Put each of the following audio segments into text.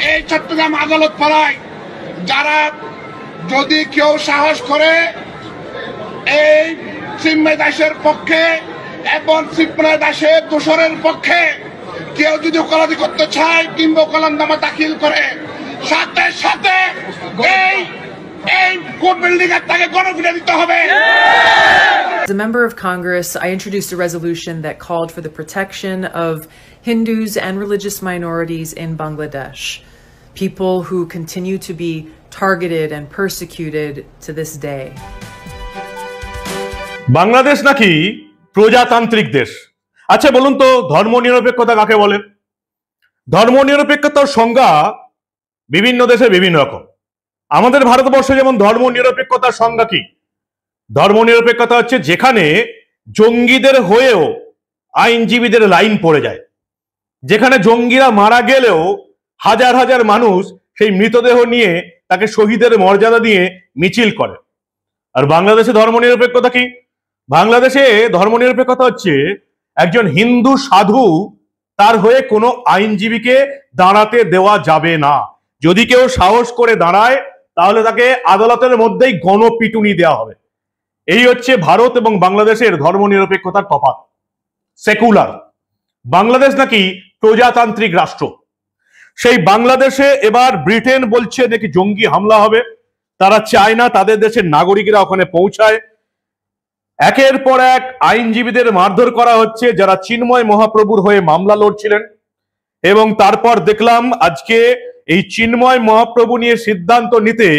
এই চট্টগ্রাম আদালত পাড়ায় যারা যদি কেউ সাহস করে এই চিন্ময় দাসের পক্ষে এবং চিন্ময় দাসের দোষরের পক্ষে কেউ যদি ওকালতি করতে চায় কিংবা ওকালতনামা দাখিল করে সাথে সাথে এই কোর্ট বিল্ডিং এর তাকে গণপিটা দিতে হবে। As a member of Congress, I introduced a resolution that called for the protection of Hindus and religious minorities in Bangladesh, people who continue to be targeted and persecuted to this day. Bangladesh নাকি প্রজাতান্ত্রিক দেশ। আচ্ছা বলুন তো, ধর্মনিরপেক্ষতা কাকে বলেন? ধর্মনিরপেক্ষতার সংজ্ঞা বিভিন্ন দেশে বিভিন্ন রকম। আমাদের ভারতবর্ষে যেমন ধর্মনিরপেক্ষতার সংজ্ঞা কি? ধর্মনিরপেক্ষতা হচ্ছে যেখানে জঙ্গিদের হয়েও আইনজীবীদের লাইন পড়ে যায়, যেখানে জঙ্গিরা মারা গেলেও হাজার হাজার মানুষ সেই মৃতদেহ নিয়ে তাকে শহীদের মর্যাদা দিয়ে মিছিল করে। আর বাংলাদেশে ধর্মনিরপেক্ষতা কি? বাংলাদেশে ধর্মনিরপেক্ষতা হচ্ছে একজন হিন্দু সাধু, তার হয়ে কোনো আইনজীবীকে দাঁড়াতে দেওয়া যাবে না। যদি কেউ সাহস করে দাঁড়ায় তাহলে তাকে আদালতের মধ্যেই গণপিটুনি দেওয়া হবে। এই হচ্ছে ভারত এবং বাংলাদেশের ধর্মনিরপেক্ষতার তফাৎ। সেকুলার। বাংলাদেশ নাকি প্রজাতান্ত্রিক রাষ্ট্র। সেই বাংলাদেশে এবার ব্রিটেন বলছে নাকি জঙ্গি হামলা হবে, তারা চায় না তাদের দেশের নাগরিকরা ওখানে পৌঁছায়। একের পর এক আইনজীবীদের মারধর করা হচ্ছে যারা চিন্ময় মহাপ্রভুর হয়ে মামলা লড়ছিলেন। এবং তারপর দেখলাম আজকে এই চিন্ময় মহাপ্রভু নিয়ে সিদ্ধান্ত নিতে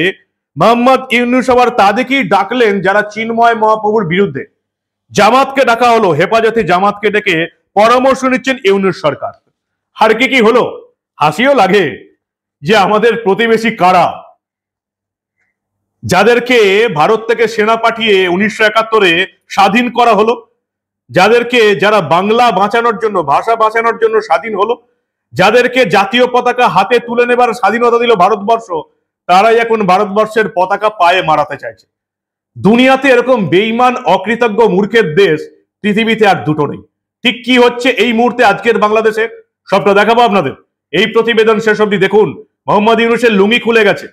মোহাম্মদ ইউনূস আবার তাদেরকেই ডাকলেন যারা চিন্ময় মহাপ্রভুর বিরুদ্ধে। জামাতকে ডাকা হলো, হেফাজতে জামাতকে ডেকে পরামর্শ নিচ্ছেন ইউনূস সরকার। আর কি হলো? হাসিও লাগে যে আমাদের প্রতিবেশী কারা, যাদেরকে ভারত থেকে সেনা পাঠিয়ে 1971-এ স্বাধীন করা হলো, যারা বাংলা বাঁচানোর জন্য, ভাষা বাঁচানোর জন্য স্বাধীন হলো, যাদেরকে জাতীয় পতাকা হাতে তুলে নেবার স্বাধীনতা দিল ভারতবর্ষ, তারাই এখন ভারতবর্ষের পতাকা পায়ে মারাতে চাইছে। দুনিয়াতে এরকম বেঈমান অকৃতজ্ঞ মূর্খের দেশ পৃথিবীতে আর দুটো নেই। ঠিক কি হচ্ছে এই মুহূর্তে আজকের বাংলাদেশে সবটা দেখাবো আপনাদের। এই প্রতিবেদন শেষ অবধি দেখুন। মোহাম্মদ ইউনূসের লুঙ্গি খুলে গেছে।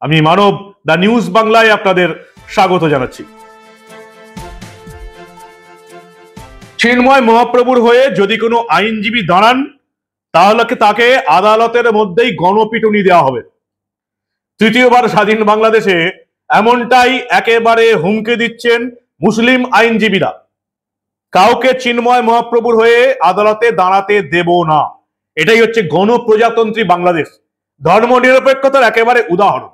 আমি মানব, দ্য নিউজ বাংলায় আপনাদের স্বাগত জানাচ্ছি। চিন্ময় মহাপ্রভুর হয়ে যদি কোনো আইনজীবী দাঁড়ান তাহলে তাকে আদালতের মধ্যেই গণপিটুনি দেওয়া হবে। তৃতীয়বার স্বাধীন বাংলাদেশে এমনটাই একেবারে হুমকি দিচ্ছেন মুসলিম আইনজীবীরা। কাউকে চিন্ময় মহাপ্রভুর হয়ে আদালতে দাঁড়াতে দেব না। এটাই হচ্ছে গণপ্রজাতন্ত্রী বাংলাদেশ, ধর্মনিরপেক্ষতার একেবারে উদাহরণ।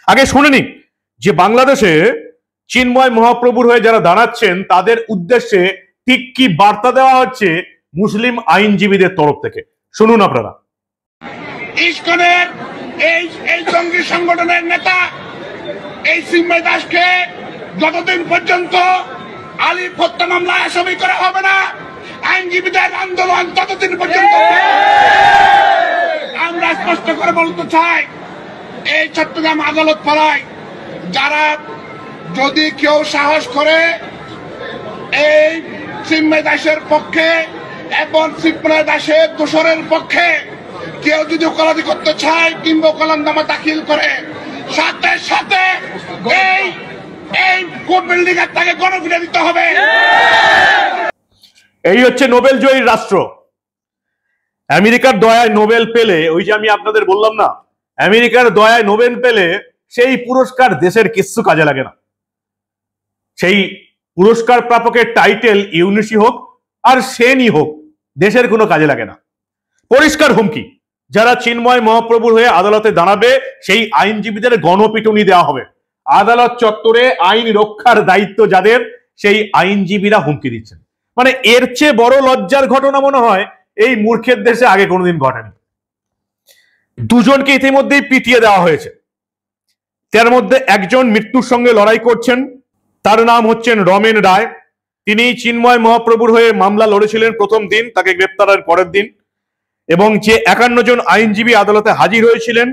আগে শুনে নিন যে বাংলাদেশে চিন্ময় মহাপ্রভুর হয়ে যারা দাঁড়াচ্ছেন তাদের উদ্দেশ্যে ঠিক কি বার্তা দেওয়া হচ্ছে মুসলিম আইনজীবীদের তরফ থেকে। শুনুন আপনারা। ইসকনের এই জঙ্গি সংগঠনের নেতা এই চিন্ময় দাসকে যতদিন পর্যন্ত আলিফ হত্যা মামলায় আসামি করা হবে না, আইনজীবীদের আন্দোলন ততদিন পর্যন্ত। আমরা স্পষ্ট করে বলতে চাই, এই চট্টগ্রাম আদালত পাড়ায় যারা যদি কেউ সাহস করে এই চিন্ময় দাসের পক্ষে এবং চিন্ময় দাসের দোষরের পক্ষে কেউ যদি ওকালতি করতে চায় কিংবা ওকালতনামা দাখিল করে সাথে সাথে এই কোর্ট বিল্ডিং এর তাকে গণপিটা দিতে হবে। এই হচ্ছে নোবেল জয়ী রাষ্ট্র। আমেরিকার দয়ায় নোবেল পেলে, ওই যে আমি আপনাদের বললাম না, আমেরিকার দয়ায় নোবেল পেলে সেই পুরস্কার দেশের কিচ্ছু কাজে লাগে না। সেই পুরস্কার প্রাপকের টাইটেল ইউনূসই হোক আর সেনই হোক, দেশের কোনো কাজে লাগে না। পরিষ্কার হুমকি, যারা চিন্ময় মহাপ্রভুর হয়ে আদালতে দাঁড়াবে সেই আইনজীবীদের গণপিটুনি দেওয়া হবে। আদালত চত্বরে আইন রক্ষার দায়িত্ব যাদের, সেই আইনজীবীরা হুমকি দিচ্ছেন। মানে এর চেয়ে বড় লজ্জার ঘটনা মনে হয় এই মূর্খের দেশে আগে কোনোদিন ঘটেনি। দুজনকে ইতিমধ্যেই পিটিয়ে দেওয়া হয়েছে। তার মধ্যে একজন মৃত্যুর সঙ্গে লড়াই করছেন, তার নাম হচ্ছেন রমেন রায়। তিনি চিন্ময় মহাপ্রভুর হয়ে মামলা লড়েছিলেন প্রথম দিন, তাকে গ্রেপ্তারের পরের দিন। এবং যে 51 জন আইনজীবী আদালতে হাজির হয়েছিলেন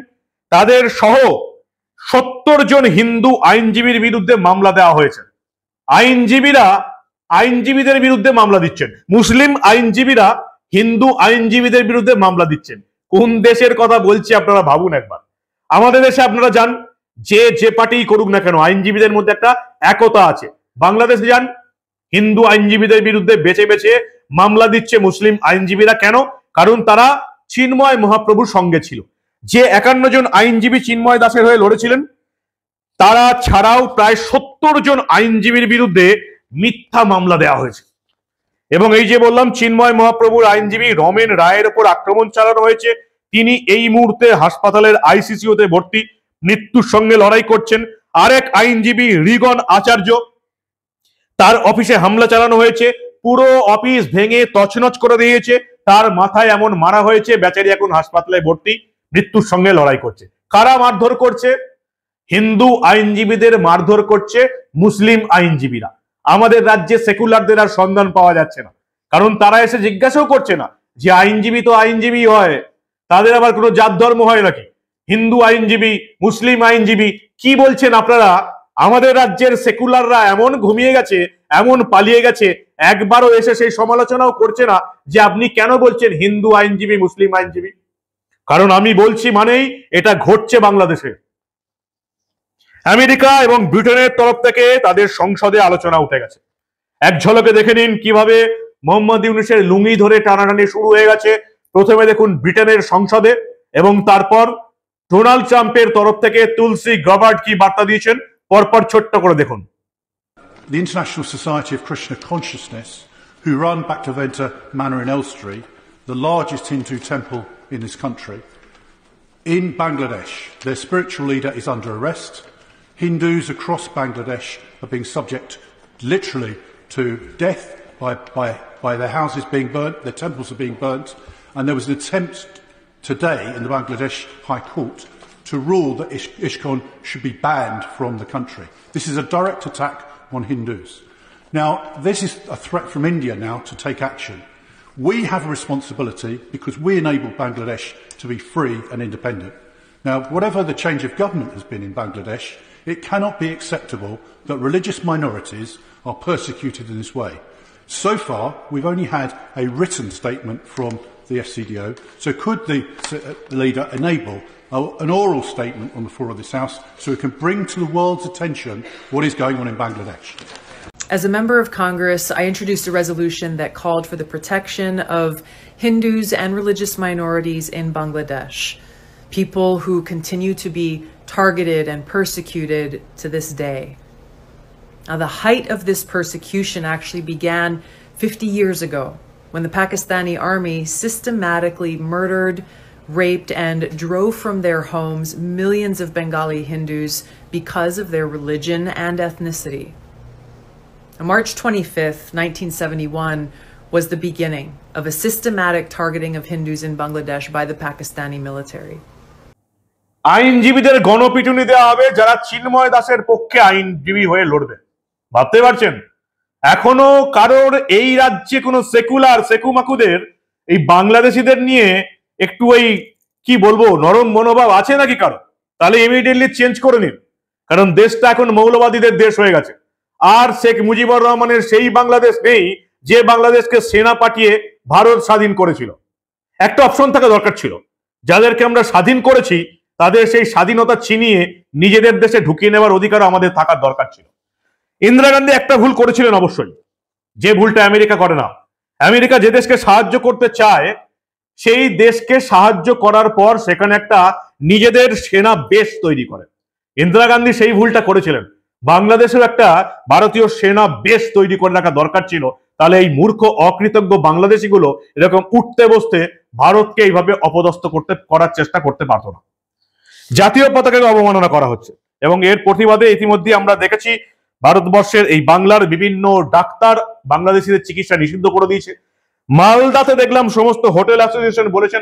তাদের সহ 70 জন হিন্দু আইনজীবীর বিরুদ্ধে মামলা দেওয়া হয়েছে। আইনজীবীরা আইনজীবীদের বিরুদ্ধে মামলা দিচ্ছেন, মুসলিম আইনজীবীরা হিন্দু আইনজীবীদের বিরুদ্ধে মামলা দিচ্ছেন। কোন দেশের কথা বলছি আপনারা ভাবুন একবার। আমাদের দেশে আপনারা যান, যে পার্টি করুক না কেন, আইনজীবীদের মধ্যে একটা একতা আছে। বাংলাদেশে যান, হিন্দু আইনজীবীদের বিরুদ্ধে বেছে বেছে মামলা দিচ্ছে মুসলিম আইনজীবীরা। কেন? কারণ তারা চিন্ময় মহাপ্রভুর সঙ্গে ছিল। যে 51 জন আইনজীবী চিন্ময় দাসের হয়ে লড়েছিলেন, তারা ছাড়াও প্রায় 70 জন আইনজীবীর বিরুদ্ধে মিথ্যা মামলা দেওয়া হয়েছে। এবং এই যে বললাম, চিন্ময় মহাপ্রভুর আইনজীবী রমেন রায়ের উপর আক্রমণ চালানো হয়েছে। তিনি এই মুহূর্তে হাসপাতালের আইসিইউতে ভর্তি, মৃত্যুর সঙ্গে লড়াই করছেন। আরেক আইনজীবী রিগন আচার্য, তার অফিসে হামলা চালানো হয়েছে, পুরো অফিস ভেঙে তছনছ করে দিয়েছে, তার মাথায় এমন মারা হয়েছে, বেচারি এখন হাসপাতালে ভর্তি, মৃত্যুর সঙ্গে লড়াই করছে। কারা মারধর করছে? হিন্দু আইনজীবীদের মারধর করছে মুসলিম আইনজীবীরা। আমাদের রাজ্যে সেকুলারদের আর সন্ধান পাওয়া যাচ্ছে না, কারণ তারা এসে জিজ্ঞাসাও করছে না যে আইনজীবী তো আইনজীবী হয়, তাদের আবার কোনো জাত ধর্ম হয় নাকি? হিন্দু আইনজীবী, মুসলিম আইনজীবী, কি বলছেন আপনারা? আমাদের রাজ্যের সেকুলাররা এমন ঘুমিয়ে গেছে, এমন পালিয়ে গেছে, একবারও এসে সেই সমালোচনাও করছে না যে আপনি কেন বলছেন হিন্দু আইনজীবী, মুসলিম আইনজীবী। কারণ আমি বলছি মানেই এটা ঘটছে বাংলাদেশে। আমেরিকা এবং ব্রিটেনের তরফ থেকে তাদের সংসদে আলোচনা উঠে গেছে। এক ঝলকে দেখে নিন কিভাবে মোহাম্মদ ইউনূসের লুঙ্গি ধরে টানাটানি শুরু হয়ে গেছে। প্রথমে দেখুন ব্রিটেনের সংসদে, এবং তারপর ডোনাল্ড ট্রাম্পের তরফ থেকে তুলসী গ্যাবার্ড কি বার্তা দিয়েছেন, পরপর ছোট্ট করে দেখুন। The International Society of Krishna Consciousness, who run Bhaktivedanta Manor in Elstree, the largest Hindu temple in this country, in Bangladesh, their spiritual leader is under arrest. Hindus across Bangladesh are being subject literally to death by their houses being burnt, their temples are being burnt, and there was an attempt today in the Bangladesh High Court to rule that ISKCON should be banned from the country. This is a direct attack on Hindus. Now, this is a threat from India now to take action. We have a responsibility because we enabled Bangladesh to be free and independent. Now, whatever the change of government has been in Bangladesh, it cannot be acceptable that religious minorities are persecuted in this way. So far, we've only had a written statement from the FCDO, so could the leader enable an oral statement on the floor of this House so it can bring to the world's attention what is going on in Bangladesh? As a member of Congress, I introduced a resolution that called for the protection of Hindus and religious minorities in Bangladesh, people who continue to be targeted and persecuted to this day. Now, the height of this persecution actually began 50 years ago, when the Pakistani army systematically murdered, raped, and drove from their homes millions of Bengali Hindus because of their religion and ethnicity. On March 25th, 1971, was the beginning of a systematic targeting of Hindus in Bangladesh by the Pakistani military. আইনজীবীদের গণপিটুনি দেওয়া হবে যারা চিন্ময় দাসের পক্ষে আইনজীবী হয়ে লড়বে। ভাবতে পারছেন? এখনো কারোর এই রাজ্যে কোনো সেকুমাকুদের এই বাংলাদেশিদের নিয়ে একটু ওই কি বলবো নরম মনোভাব আছে নাকি কারো? তাহলে ইমিডিয়েটলি চেঞ্জ করে নিন, কারণ দেশটা এখন মৌলবাদীদের দেশ হয়ে গেছে। আর শেখ মুজিবুর রহমানের সেই বাংলাদেশ নেই যে বাংলাদেশকে সেনা পাঠিয়ে ভারত স্বাধীন করেছিল। একটা অপশন থাকা দরকার ছিল, যাদেরকে আমরা স্বাধীন করেছি তাদের সেই স্বাধীনতা ছিনিয়ে নিজেদের দেশে ঢুকিয়ে নেওয়ার অধিকার আমাদের থাকার দরকার ছিল। ইন্দিরা গান্ধী একটা ভুল করেছিলেন অবশ্যই, যে ভুলটা আমেরিকা করে না। আমেরিকা যে দেশকে সাহায্য করতে চায় সেই দেশকে সাহায্য করার পর সেখানে একটা নিজেদের সেনা বেস তৈরি করে। ইন্দিরা গান্ধী সেই ভুলটা করেছিলেন। বাংলাদেশের একটা ভারতীয় সেনা বেস তৈরি করে রাখা দরকার ছিল, তাহলে এই মূর্খ অকৃতজ্ঞ বাংলাদেশিগুলো এরকম উঠতে বসতে ভারতকে এইভাবে অপদস্থ করার চেষ্টা করতে পারতো না। জাতীয় পতাকাকে অবমাননা করা হচ্ছে, এবং এর প্রতিবাদে ইতিমধ্যে আমরা দেখেছি ভারতবর্ষের এই বাংলার বিভিন্ন ডাক্তার বাংলাদেশিদের চিকিৎসা নিষিদ্ধ করে দিয়েছে। মালদাতে দেখলাম সমস্ত হোটেল অ্যাসোসিয়েশন বলেছেন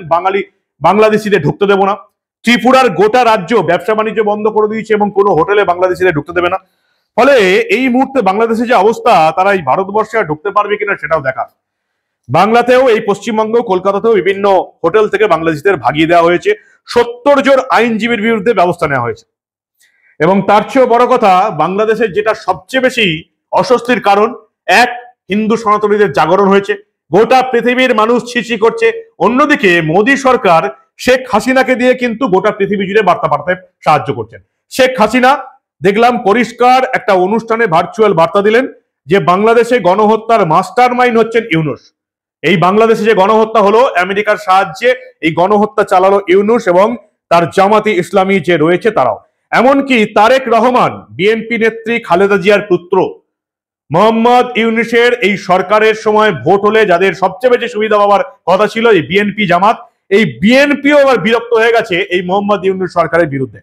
বাংলাদেশিদের ঢুকতে দেবো না। ত্রিপুরার গোটা রাজ্য ব্যবসা বাণিজ্য বন্ধ করে দিয়েছে এবং কোনো হোটেলে বাংলাদেশিদের ঢুকতে দেবে না। ফলে এই মুহূর্তে বাংলাদেশের যে অবস্থা, তারা এই ভারতবর্ষে আর ঢুকতে পারবে কিনা সেটাও দেখা। বাংলাতেও এই পশ্চিমবঙ্গ কলকাতাতেও বিভিন্ন হোটেল থেকে বাংলাদেশিদের ভাগিয়ে দেওয়া হয়েছে। 70 জন আইনজীবীর বিরুদ্ধে ব্যবস্থা নেওয়া হয়েছে। এবং তার চেয়েও বড় কথা, বাংলাদেশের যেটা সবচেয়ে বেশি অস্বস্তির কারণ, এক, হিন্দু সনাতনীদের জাগরণ হয়েছে, গোটা পৃথিবীর মানুষ ছিছি করছে। অন্যদিকে মোদী সরকার শেখ হাসিনাকে দিয়ে কিন্তু গোটা পৃথিবী জুড়ে বার্তা পাঠাতে সাহায্য করছেন। শেখ হাসিনা দেখলাম পরিষ্কার একটা অনুষ্ঠানে ভার্চুয়াল বার্তা দিলেন যে বাংলাদেশে গণহত্যার মাস্টার মাইন্ড হচ্ছেন ইউনূস। এই বাংলাদেশে যে গণহত্যা হলো আমেরিকার সাহায্যে এই গণহত্যা চালালো ইউনূস এবং তার জামাতি ইসলামী যে রয়েছে তারাও। এমনকি তারেক রহমান বিএনপি নেত্রী খালেদা জিয়ার পুত্র মোহাম্মদ ইউনূসের এই সরকারের সময় ভোট হলে যাদের সবচেয়ে বেশি সুবিধা পাওয়ার কথা ছিল এই বিএনপি জামাত, এই বিএনপিও আবার বিরক্ত হয়ে গেছে এই মোহাম্মদ ইউনূস সরকারের বিরুদ্ধে।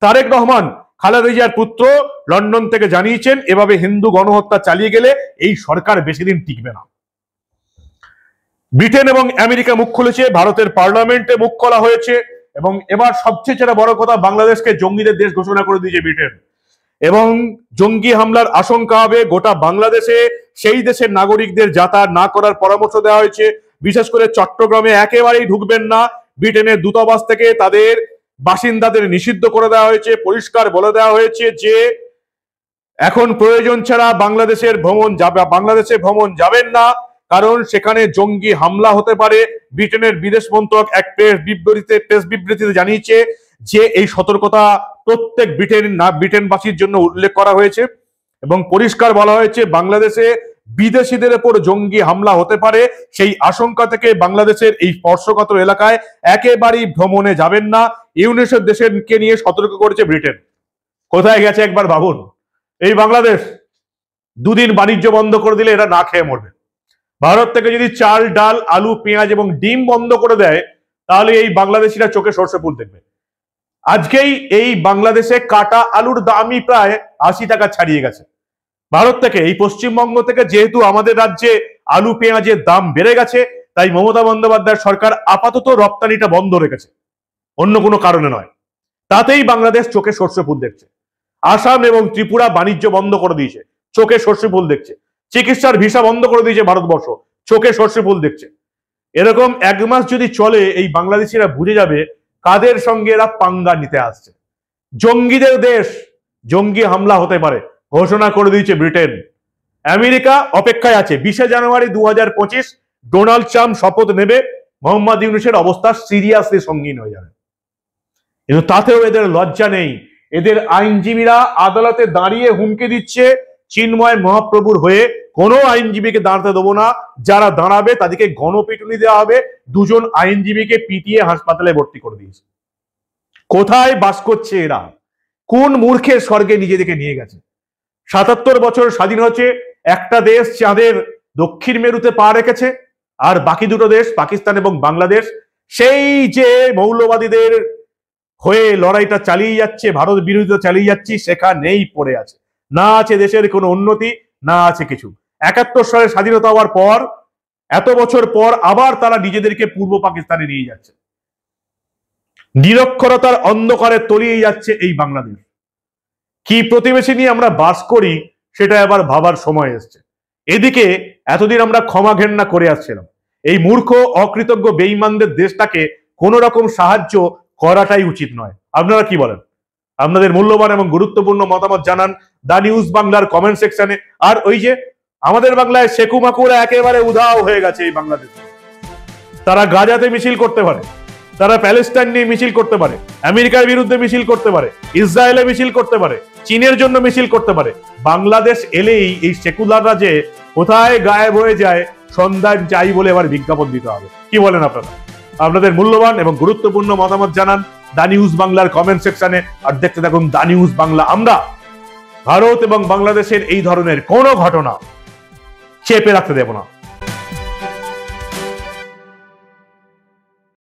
তারেক রহমান খালেদা জিয়ার পুত্র লন্ডন থেকে জানিয়েছেন এভাবে হিন্দু গণহত্যা চালিয়ে গেলে এই সরকার বেশি দিন টিকবে না। ব্রিটেন এবং আমেরিকা মুখ খুলেছে, ভারতের পার্লামেন্টে মুখ খোলা হয়েছে এবং এবার সবচেয়ে বড় কথা বাংলাদেশকে জঙ্গিদের দেশ ঘোষণা করে দিয়েছে ব্রিটেন এবং জঙ্গি হামলার আশঙ্কা হবে গোটা বাংলাদেশে সেই দেশের নাগরিকদের যাতায়াত না করার পরামর্শ দেওয়া হয়েছে। বিশেষ করে চট্টগ্রামে একেবারেই ঢুকবেন না, ব্রিটেনের দূতাবাস থেকে তাদের বাসিন্দাদের নিষিদ্ধ করে দেওয়া হয়েছে। পরিষ্কার বলে দেওয়া হয়েছে যে এখন প্রয়োজন ছাড়া বাংলাদেশে ভ্রমণ যাবেন না, কারণ সেখানে জঙ্গি হামলা হতে পারে। ব্রিটেনের বিদেশ মন্ত্রক এক প্রেস বিবৃতিতে জানিয়েছে যে এই সতর্কতা প্রত্যেক ব্রিটেনবাসীর জন্য উল্লেখ করা হয়েছে এবং পরিষ্কার বলা হয়েছে বাংলাদেশে বিদেশিদের উপর জঙ্গি হামলা হতে পারে, সেই আশঙ্কা থেকে বাংলাদেশের এই স্পর্শকাতর এলাকায় একেবারেই ভ্রমণে যাবেন না। ইউনিসেফ দেশকে নিয়ে সতর্ক করেছে ব্রিটেন। কোথায় গেছে একবার ভাবুন। এই বাংলাদেশ দুদিন বাণিজ্য বন্ধ করে দিলে এরা না খেয়ে মরবে। ভারত থেকে যদি চাল, ডাল, আলু, পেঁয়াজ এবং ডিম বন্ধ করে দেয় তাহলে এই বাংলাদেশিরা চোখে সর্ষে ফুল দেখবে। আজকেই এই বাংলাদেশে কাটা আলুর দামই প্রায় 80 টাকা ছাড়িয়ে গেছে। ভারত থেকে এই পশ্চিমবঙ্গ থেকে যেহেতু আমাদের রাজ্যে আলু পেঁয়াজের দাম বেড়ে গেছে তাই মমতা বন্দ্যোপাধ্যায়ের সরকার আপাতত রপ্তানিটা বন্ধ রেখেছে, অন্য কোনো কারণে নয়। তাতেই বাংলাদেশ চোখে সর্ষে ফুল দেখছে। আসাম এবং ত্রিপুরা বাণিজ্য বন্ধ করে দিয়েছে, চোখে সর্ষে ফুল দেখছে। চিকিৎসার ভিসা বন্ধ করে দিয়েছে ভারতবর্ষ, চোখে সর্ষে ফুল দেখছে। এরকম এক মাস যদি চলে এই বাংলাদেশিরা বুঝে যাবে কাদের সঙ্গে এরা পাঙ্গা নিতে আসছে। জঙ্গিদের দেশ, জঙ্গি হামলা হতে পারে ঘোষণা করে দিয়েছে ব্রিটেন। আমেরিকা অপেক্ষায় আছে 20 জানুয়ারি 2025 ডোনাল্ড ট্রাম্প শপথ নেবে, মোহাম্মদ ইউনূসের অবস্থা সিরিয়াসলি সঙ্গীন হয়ে যাবে। কিন্তু তাতেও এদের লজ্জা নেই। এদের আইনজীবীরা আদালতে দাঁড়িয়ে হুমকি দিচ্ছে চিন্ময় মহাপ্রভুর হয়ে কোনো আইনজীবীকে দাঁড়াতে দেবো না, যারা দাঁড়াবে তাদেরকে গণপিটুনি দেওয়া হবে। 2 জন আইনজীবীকে পিটিয়ে হাসপাতালে ভর্তি করে দিয়েছে। কোথায় বাস করছে এরা? কোন মূর্খের স্বর্গে নিজেদেরকে নিয়ে গেছে? 77 বছর স্বাধীন হচ্ছে একটা দেশ চাঁদের দক্ষিণ মেরুতে পা রেখেছে, আর বাকি দুটো দেশ পাকিস্তান এবং বাংলাদেশ সেই যে মৌলবাদীদের হয়ে লড়াইটা চালিয়ে যাচ্ছে, ভারত বিরোধিতা চালিয়ে যাচ্ছে, সেখানেই পড়ে আছে। না আছে দেশের কোনো উন্নতি, না আছে কিছু। 71 সালে স্বাধীনতা হওয়ার পর এত বছর পর আবার তারা নিজেদেরকে পূর্ব পাকিস্তানে নিয়ে যাচ্ছে। নিরক্ষরতার অন্ধকারে তলিয়ে যাচ্ছে এই বাংলাদেশ। কি প্রতিবেশী নিয়ে আমরা বাস করি সেটা আবার ভাবার সময় এসছে। এদিকে এতদিন আমরা ক্ষমা ঘেন্না করে আসছিলাম, এই মূর্খ অকৃতজ্ঞ বেঈমানদের দেশটাকে কোন রকম সাহায্য করাটাই উচিত নয়। আপনারা কি বলেন? আপনাদের মূল্যবান এবং গুরুত্বপূর্ণ মতামত জানান দা নিউজ বাংলার কমেন্ট সেকশনে। আর ওই যে আমাদের বাংলায় শেকু মাকুরা একেবারে উধাও হয়ে গেছে এই বাংলাদেশে। তারা গাজাতে মিছিল করতে পারে, তারা প্যালেস্টাইন নিয়ে মিছিল করতে পারে, আমেরিকার বিরুদ্ধে মিছিল করতে পারে, ইসরায়েলে মিছিল করতে পারে, চীনের জন্য মিছিল করতে পারে। বাংলাদেশ এলেই এই সেকুলাররা যে কোথায় গায়েব হয়ে যায় সন্ধান চাই বলে এবার বিজ্ঞাপন দিতে হবে। কি বলেন আপনারা? আপনাদের মূল্যবান এবং গুরুত্বপূর্ণ মতামত জানান দা নিউজ বাংলার কমেন্ট সেকশনে। আর দেখতে থাকুন দা নিউজ বাংলা। আমরা ভারত এবং বাংলাদেশের এই ধরনের কোনো ঘটনা চেপে রাখতে দেব না।